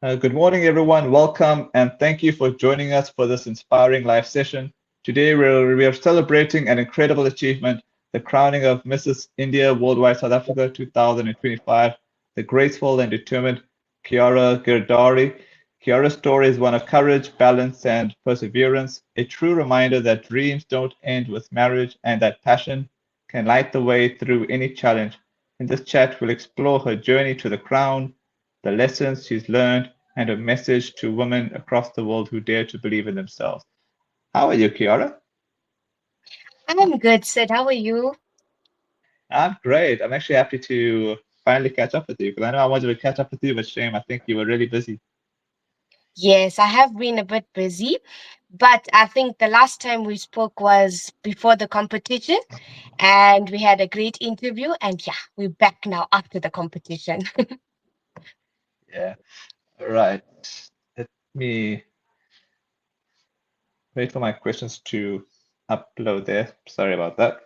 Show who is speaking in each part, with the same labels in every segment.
Speaker 1: Good morning, everyone. Welcome and thank you for joining us for this inspiring live session. Today, we are celebrating an incredible achievement, the crowning of Mrs. India Worldwide South Africa 2025, the graceful and determined Kiarah Ghirdari. Kiarah's story is one of courage, balance, and perseverance, a true reminder that dreams don't end with marriage and that passion can light the way through any challenge. In this chat, we'll explore her journey to the crown, the lessons she's learned, and a message to women across the world who dare to believe in themselves. How are you, Kiarah?
Speaker 2: I'm good, Sid. How are you?
Speaker 1: I'm great. I'm actually happy to finally catch up with you because I know I wanted to catch up with you, but shame, I think you were really busy.
Speaker 2: Yes, I have been a bit busy, but I think the last time we spoke was before the competition, and we had a great interview. And yeah, we're back now after the competition.
Speaker 1: Yeah. All right. Let me wait for my questions to upload there. Sorry about that.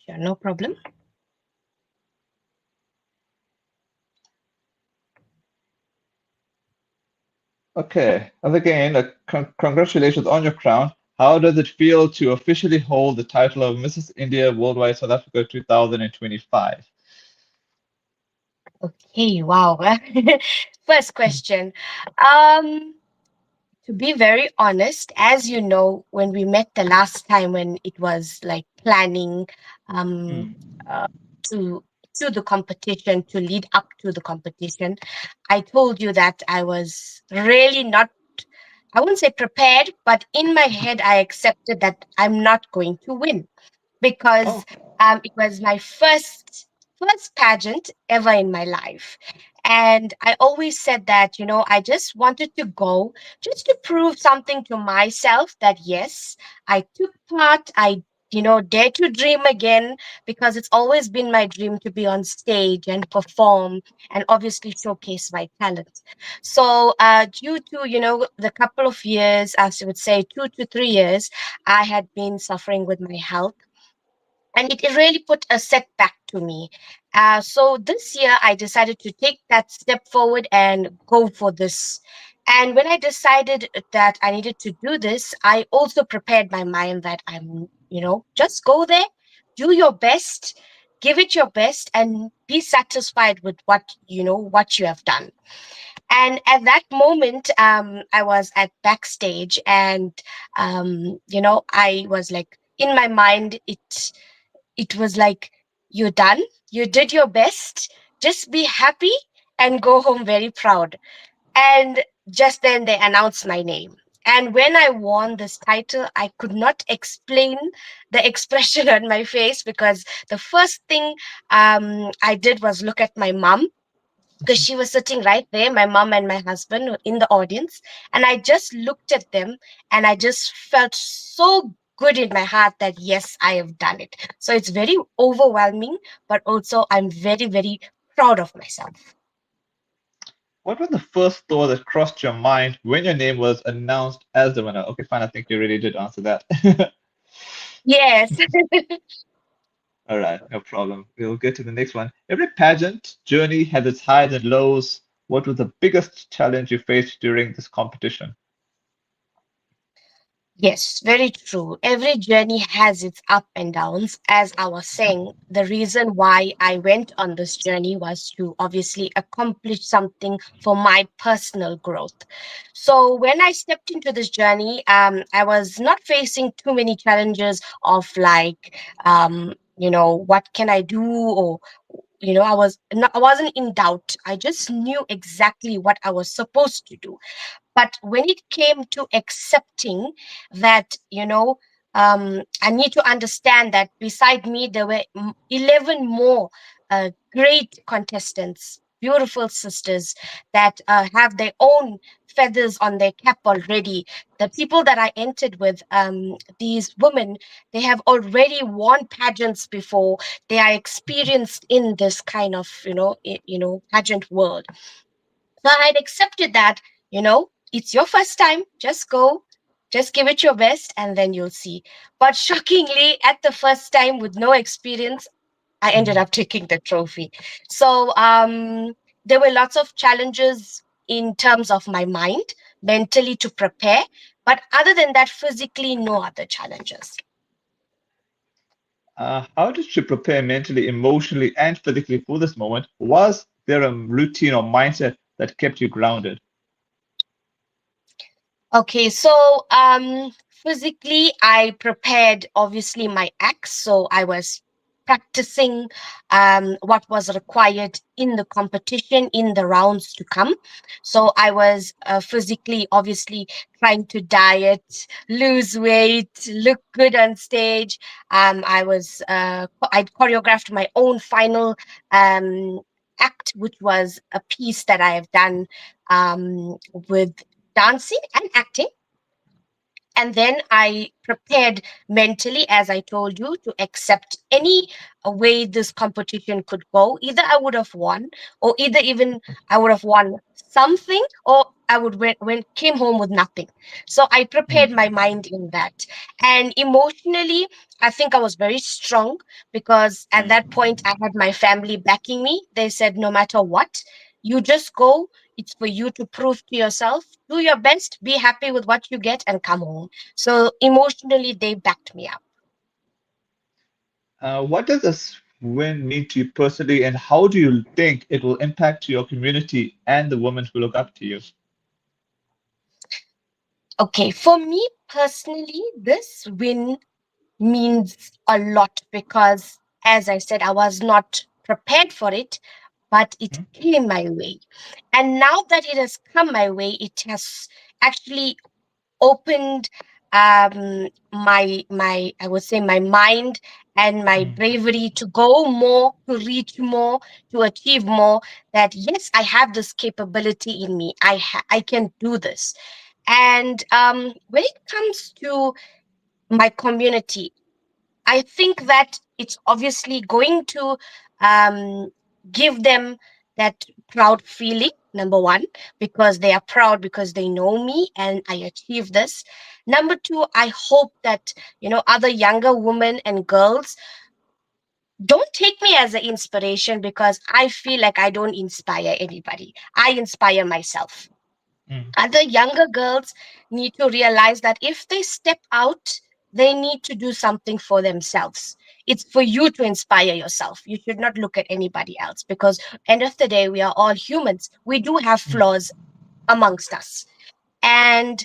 Speaker 2: Sure, no problem.
Speaker 1: Okay. And again, congratulations on your crown. How does it feel to officially hold the title of Mrs. India Worldwide South Africa 2025?
Speaker 2: Okay, wow. First question. Um, to be very honest, as you know, when we met the last time when it was like planning um
Speaker 1: Hmm.
Speaker 2: uh, to to the competition, to lead up to the competition, I told you that I was really not, I wouldn't say prepared, but in my head I accepted that I'm not going to win because
Speaker 1: Oh,
Speaker 2: it was my first pageant ever in my life. And I always said that, I just wanted to go just to prove something to myself that yes, I took part. I dare to dream again, because it's always been my dream to be on stage and perform and obviously showcase my talent. So due to the couple of years, I would say 2 to 3 years, I had been suffering with my health, and it really put a setback to me. So this year, I decided to take that step forward and go for this. And when I decided that I needed to do this, I also prepared my mind that just go there, do your best, give it your best, and be satisfied with what you have done. And at that moment, I was at backstage, and I was like, in my mind, it was like, you're done, you did your best, just be happy and go home very proud. And just then they announced my name, and when I won this title, I could not explain the expression on my face, because the first thing I did was look at my mom, because she was sitting right there, my mom and my husband were in the audience. And I just looked at them, and I just felt so good in my heart that yes, I have done it. So it's very overwhelming, but also I'm very, very proud of myself.
Speaker 1: what was the first thought that crossed your mind when your name was announced as the winner? Okay, fine. I think you really did answer that.
Speaker 2: Yes.
Speaker 1: All right, no problem. We'll get to the next one. Every pageant journey has its highs and lows. What was the biggest challenge you faced during this competition?
Speaker 2: Yes, very true. Every journey has its up and downs. As I was saying, the reason why I went on this journey was to obviously accomplish something for my personal growth. So when I stepped into this journey, I was not facing too many challenges of like, what can I do, or I wasn't in doubt. I just knew exactly what I was supposed to do. But when it came to accepting that, I need to understand that beside me, there were 11 more great contestants, beautiful sisters that have their own feathers on their cap already. The people that I entered with, these women, they have already won pageants before. They are experienced in this kind of, pageant world. So I had accepted that, it's your first time, just go, just give it your best, and then you'll see. But shockingly, at the first time with no experience, I ended
Speaker 1: Mhm.
Speaker 2: up taking the trophy. So there were lots of challenges in terms of my mind, mentally to prepare. But other than that, physically, no other challenges.
Speaker 1: How did you prepare mentally, emotionally, and physically for this moment? Was there a routine or mindset that kept you grounded?
Speaker 2: Okay, so physically I prepared obviously my acts, so I was practicing what was required in the competition in the rounds to come. So I was physically obviously trying to diet, lose weight, look good on stage. I choreographed my own final um act, which was a piece that I have done with dancing and acting. And then I prepared mentally, as I told you, to accept any way this competition could go. Either I would have won, or either even I would have won something, or I would came home with nothing. So I prepared
Speaker 1: Mm,
Speaker 2: my mind in that. And emotionally, I think I was very strong, because at that
Speaker 1: mm.
Speaker 2: point I had my family backing me. They said, no matter what, you just go. It's for you to prove to yourself. Do your best, be happy with what you get, and come home. So emotionally, they backed me up.
Speaker 1: What does this win mean to you personally, and how do you think it will impact your community and the women who look up to you?
Speaker 2: Okay, for me personally, this win means a lot, because, as I said, I was not prepared for it, but it
Speaker 1: Mm,
Speaker 2: came my way. And now that it has come my way, it has actually opened my I would say my mind and my
Speaker 1: mm,
Speaker 2: bravery to go more, to reach more, to achieve more. That yes, I have this capability in me. I can do this. And when it comes to my community, I think that it's obviously going to um, give them that proud feeling, number one, because they are proud because they know me and I achieved this. Number two, I hope that, other younger women and girls don't take me as an inspiration, because I feel like I don't inspire anybody. I inspire myself.
Speaker 1: mm.
Speaker 2: Other younger girls need to realize that if they step out, they need to do something for themselves. It's for you to inspire yourself. You should not look at anybody else, because end of the day, we are all humans. We do have flaws amongst us. And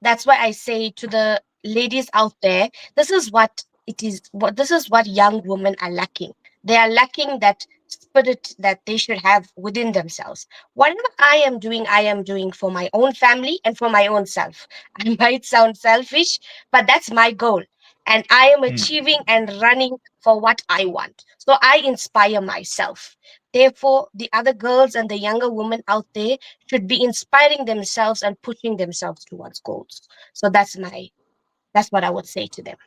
Speaker 2: that's why I say to the ladies out there, this is what it is. What this is what young women are lacking. They are lacking that spirit that they should have within themselves. Whatever I am doing for my own family and for my own self. I might sound selfish, but that's my goal. And I am
Speaker 1: Mm.
Speaker 2: achieving and running for what I want. So I inspire myself. Therefore, the other girls and the younger women out there should be inspiring themselves and pushing themselves towards goals. So that's what I would say to them.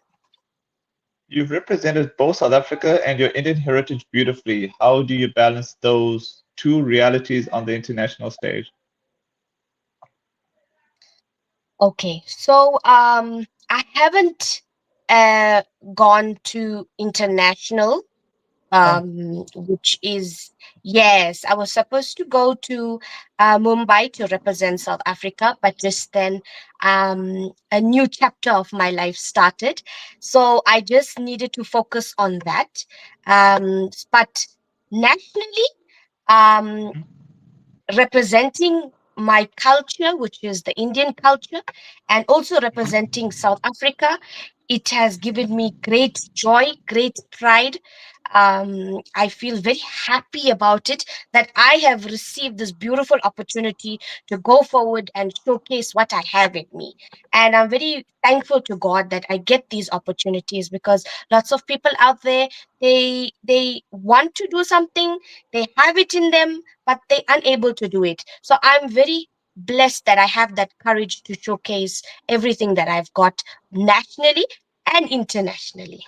Speaker 1: You've represented both South Africa and your Indian heritage beautifully. How do you balance those two realities on the international stage?
Speaker 2: Okay, so I haven't uh gone to international,
Speaker 1: Oh,
Speaker 2: which is, yes, I was supposed to go to Mumbai to represent South Africa, but just then a new chapter of my life started, so I just needed to focus on that. But nationally, um, representing my culture, which is the Indian culture, and also representing South Africa. It has given me great joy, great pride. I feel very happy about it, that I have received this beautiful opportunity to go forward and showcase what I have in me. And I'm very thankful to God that I get these opportunities, because lots of people out there, they want to do something, they have it in them, but they unable to do it. So I'm very blessed that I have that courage to showcase everything that I've got nationally and internationally.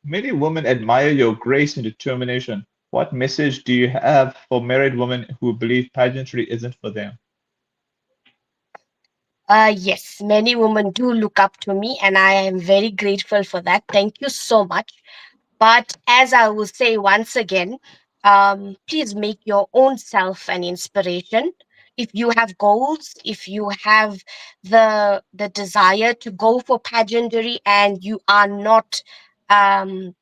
Speaker 1: many women admire your grace and determination. What message do you have for married women who believe pageantry isn't for them?
Speaker 2: Yes, many women do look up to me, and I am very grateful for that. Thank you so much. But as I will say once again, please make your own self an inspiration. If you have goals, if you have the desire to go for pageantry and you are not, um,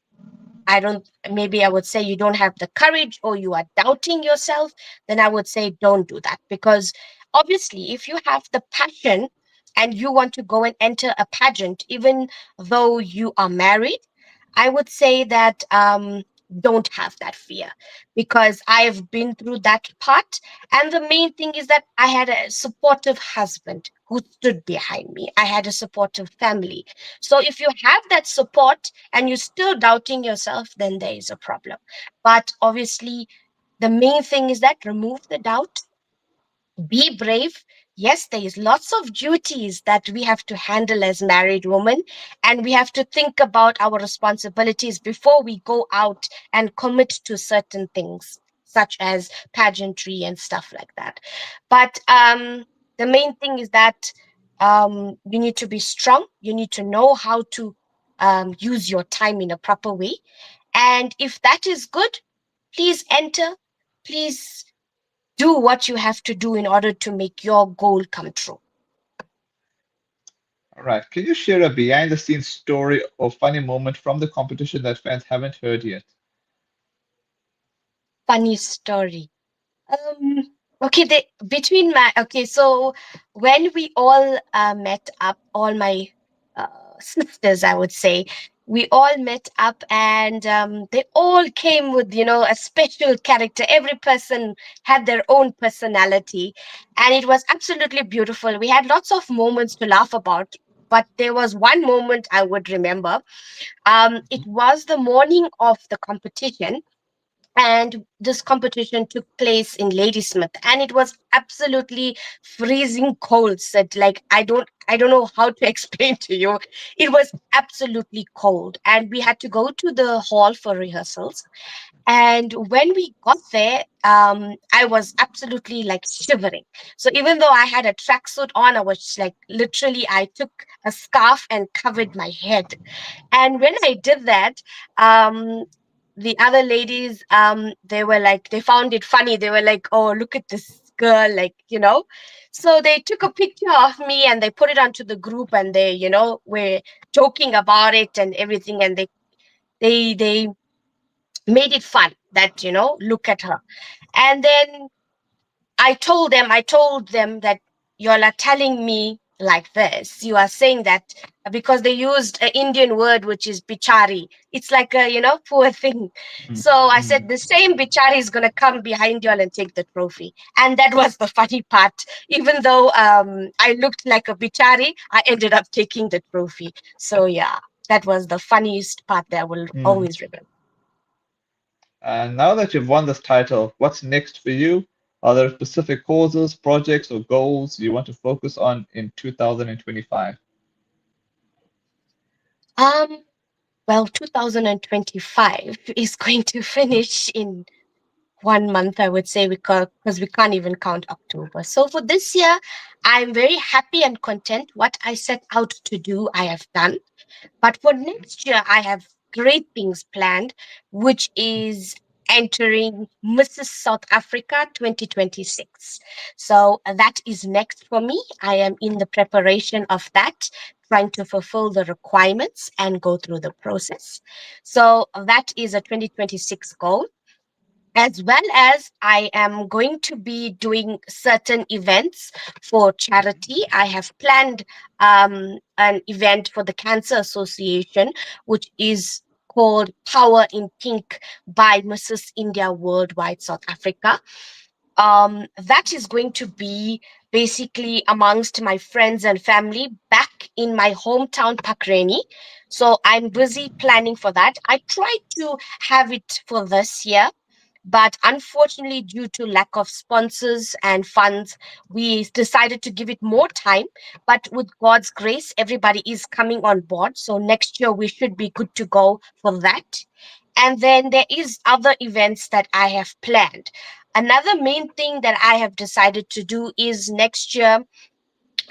Speaker 2: I don't, maybe I would say you don't have the courage or you are doubting yourself, then I would say don't do that. Because obviously, if you have the passion and you want to go and enter a pageant, even though you are married, I would say that don't have that fear, because I've been through that part. And the main thing is that I had a supportive husband who stood behind me, I had a supportive family. So if you have that support and you're still doubting yourself, then there is a problem. But obviously, the main thing is that remove the doubt, be brave. Yes, there is lots of duties that we have to handle as married women, and we have to think about our responsibilities before we go out and commit to certain things, such as pageantry and stuff like that. But the main thing is that you need to be strong. You need to know how to use your time in a proper way. And if that is good, please enter. Please do what you have to do in order to make your goal come true.
Speaker 1: All right. Can you share a behind the scenes story or funny moment from the competition that fans haven't heard yet?
Speaker 2: Funny story. Okay, between my okay, so when we all met up, all my uh, sisters, I would say, we all met up, and they all came with a special character. Every person had their own personality, and it was absolutely beautiful. We had lots of moments to laugh about, but there was one moment I would remember. It was the morning of the competition, and this competition took place in Ladysmith, and it was absolutely freezing cold. Said, like, I don't know how to explain to you. It was absolutely cold, and we had to go to the hall for rehearsals. And when we got there, I was absolutely like shivering. So even though I had a tracksuit on, I was like, literally, I took a scarf and covered my head. And when I did that, um, the other ladies, they were like, they found it funny. They were like, oh, look at this girl, like, So they took a picture of me and they put it onto the group, and they, were joking about it and everything. And they made it fun that, look at her. And then I told them that y'all are telling me like this. You are saying that because they used an Indian word, which is bichari. It's like a, poor thing. So I said,
Speaker 1: Mm.
Speaker 2: the same bichari is going to come behind y'all and take the trophy. And that was the funny part. Even though I looked like a bichari, I ended up taking the trophy. So yeah, that was the funniest part that I will
Speaker 1: Mm.
Speaker 2: always remember.
Speaker 1: And now that you've won this title, what's next for you? Are there specific causes, projects, or goals you want to focus on in 2025?
Speaker 2: Um, Well, 2025 is going to finish in 1 month, I would say, because we can't even count October. So for this year, I'm very happy and content. What I set out to do, I have done. But for next year, I have great things planned, which is entering Mrs. South Africa 2026. So that is next for me. I am in the preparation of that, trying to fulfill the requirements and go through the process. So that is a 2026 goal, as well as I am going to be doing certain events for charity. I have planned an event for the Cancer Association, which is called Power in Pink by Mrs. India Worldwide South Africa. That is going to be basically amongst my friends and family back in my hometown, Pakreni. So I'm busy planning for that. I tried to have it for this year, but unfortunately, due to lack of sponsors and funds, we decided to give it more time. But with God's grace, everybody is coming on board. So next year, we should be good to go for that. And then there is other events that I have planned. Another main thing that I have decided to do is next year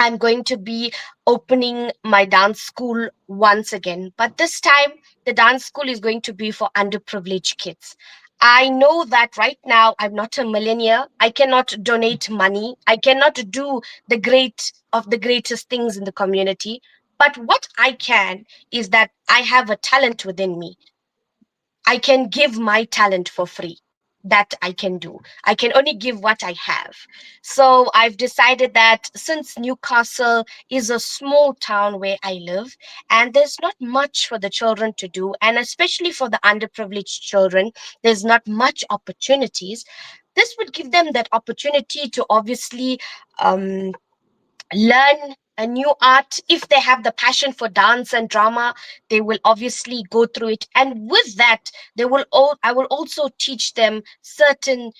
Speaker 2: I'm going to be opening my dance school once again. But this time, the dance school is going to be for underprivileged kids. I know that right now I'm not a millionaire. I cannot donate money. I cannot do the greatest things in the community. But what I can is that I have a talent within me. I can give my talent for free. That I can do. I can only give what I have. So I've decided that since Newcastle is a small town where I live, and there's not much for the children to do, and especially for the underprivileged children, there's not much opportunities. This would give them that opportunity to obviously um, learn a new art. If they have the passion for dance and drama, they will obviously go through it, and with that I will also teach them certain,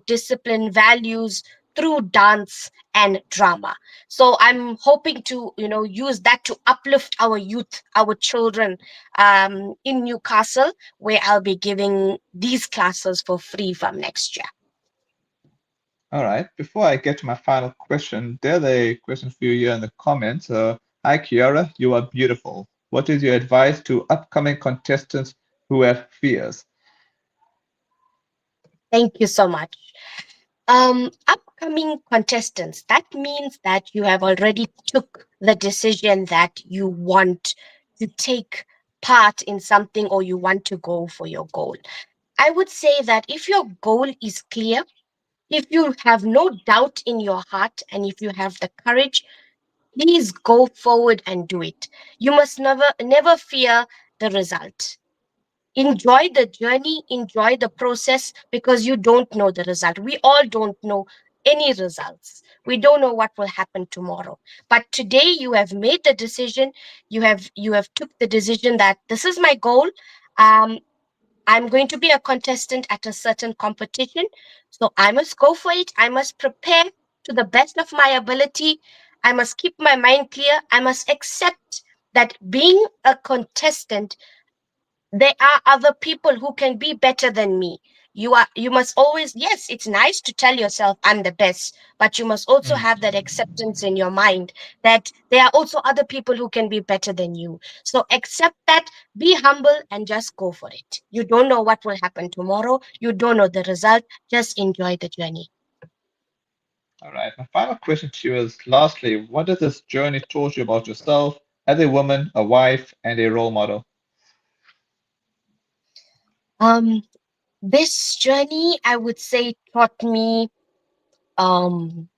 Speaker 2: discipline values through dance and drama. So I'm hoping to, use that to uplift our youth, our children, in Newcastle, where I'll be giving these classes for free from next year.
Speaker 1: All right. Before I get to my final question, there's a question for you here in the comments. Hi, Kiara, you are beautiful. What is your advice to upcoming contestants who have fears?
Speaker 2: Thank you so much. Upcoming contestants, that means that you have already took the decision that you want to take part in something, or you want to go for your goal. I would say that if your goal is clear, if you have no doubt in your heart, and if you have the courage, please go forward and do it. You must never fear the result. Enjoy the journey, enjoy the process, because you don't know the result. We all don't know any results. We don't know what will happen tomorrow. But today you have made the decision, you have took the decision that this is my goal. Um, I'm going to be a contestant at a certain competition. So I must go for it. I must prepare to the best of my ability. I must keep my mind clear. I must accept that being a contestant, there are other people who can be better than me. You must always, yes, it's nice to tell yourself I'm the best, but you must also have that acceptance in your mind that there are also other people who can be better than you. So accept that, be humble, and just go for it. You don't know what will happen tomorrow, you don't know the result. Just enjoy the journey.
Speaker 1: All right. My final question to you is lastly, what has this journey taught you about yourself as a woman, a wife, and a role model?
Speaker 2: um this journey, I would say, taught me um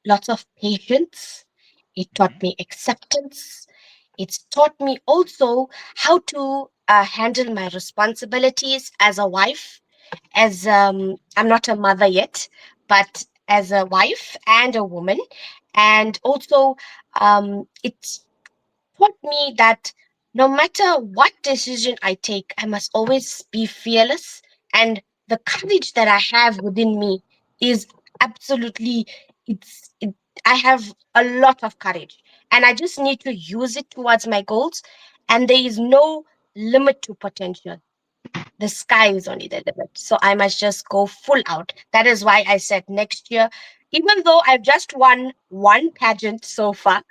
Speaker 2: lots of patience. It taught me acceptance. It's taught me also how to handle my responsibilities as a wife, as I'm not a mother yet, but as a wife and a woman. And also, it taught me that no matter what decision I take, I must always be fearless. And the courage that I have within me is absolutely, it, I have a lot of courage. And I just need to use it towards my goals. And there is no limit to potential. The sky is only the limit. So I must just go full out. That is why I said next year, even though I've just won one pageant so far,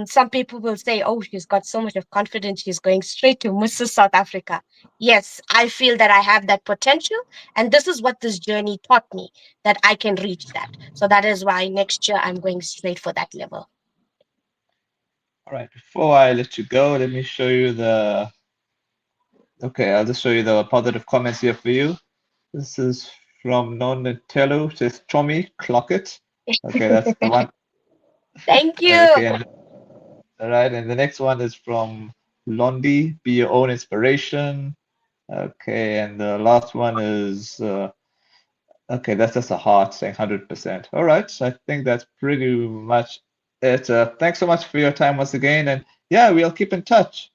Speaker 2: some people will say, oh, she's got so much of confidence, she's going straight to Mrs. South Africa. Yes, I feel that I have that potential, and this is what this journey taught me, that I can reach that. So that is why next year I'm going straight for that level.
Speaker 1: All right. Before I let you go, let me show you the. Okay, I'll just show you the positive comments here for you. This is from Nonatello. Says Chomi, clock it. Okay, that's the one.
Speaker 2: Thank you.
Speaker 1: Okay, and all right, and the next one is from Londi, be your own inspiration. Okay, and the last one is okay, that's just a heart saying 100%. All right, so I think that's pretty much it. Thanks so much for your time once again, and yeah, we'll keep in touch.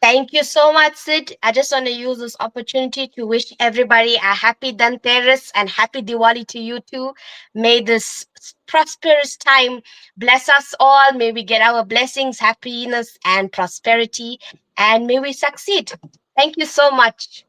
Speaker 2: Thank you so much, Sid. I just want to use this opportunity to wish everybody a happy Dhanteras and happy Diwali to you too. May this prosperous time bless us all. May we get our blessings, happiness, and prosperity, and may we succeed. Thank you so much.